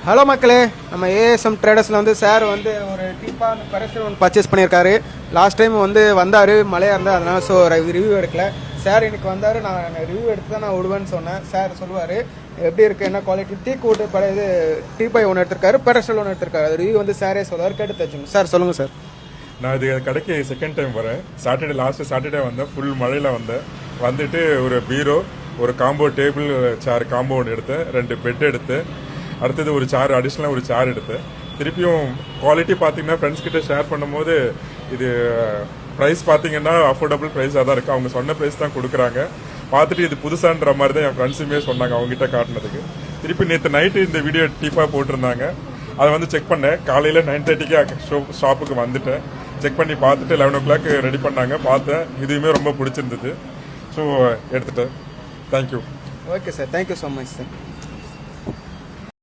Hello மக்களே, நம்ம ASM ட்ரேடர்ஸில் வந்து சார் வந்து ஒரு டீப்பாக அந்த பரஸ்டர் ஒன்று பர்ச்சேஸ் பண்ணியிருக்காரு. லாஸ்ட் டைம் வந்து வந்தார், மழையாக இருந்தால், அதனால் ஸோ ரிவ்யூ எடுக்கல. சார் இன்னைக்கு வந்தார், நான் ரிவ்யூ எடுத்து தான் நான் விடுவேன்னு சொன்னேன். சார் சொல்லுவார் எப்படி இருக்குது, என்ன குவாலிட்டி. டீ கூட்டு இது டீப்பாய் ஒன்று எடுத்திருக்காரு, பரஸ்டர் ஒன்று எடுத்திருக்காரு. அது ரிவ்யூ வந்து சாரே சொல்லுவார், கேட்டு தச்சுங்க. சார் சொல்லுங்கள் சார். நான் இது கடைக்கு செகண்ட் டைம் வரேன். லாஸ்ட் சாட்டர்டே வந்தேன், ஃபுல் மழையில் வந்தேன். வந்துட்டு ஒரு பீரோ, ஒரு காம்போ டேபிள் சேர் காம்போ ஒன்று எடுத்தேன், 2 பெட் எடுத்தேன். அடுத்தது ஒரு சேர், அடிஷ்னலாக ஒரு சேர் எடுத்தேன். திருப்பியும் குவாலிட்டி பார்த்தீங்கன்னா ஃப்ரெண்ட்ஸ் கிட்ட ஷேர் பண்ணும்போது இது ப்ரைஸ் பார்த்தீங்கன்னா அஃபோர்டபுள் ப்ரைஸாக தான் இருக்குது. அவங்க சொன்ன ப்ரைஸ் தான் கொடுக்குறாங்க. பார்த்துட்டு இது புதுசான்ற மாதிரி தான் என் ஃப்ரெண்ட்ஸுமே சொன்னாங்க அவங்ககிட்ட காட்டினதுக்கு. திருப்பி நேற்று நைட்டு இந்த வீடியோ டீப்பாக போட்டிருந்தாங்க. அதை வந்து செக் பண்ணேன். காலையில் 9:30க்கு ஷாப்புக்கு வந்துட்டேன். செக் பண்ணி பார்த்துட்டு 11 o'clock ரெடி பண்ணாங்க. பார்த்தேன், இதுவுமே ரொம்ப பிடிச்சிருந்தது. ஸோ எடுத்துட்டேன். Thank you. Okay sir, thank you so much sir.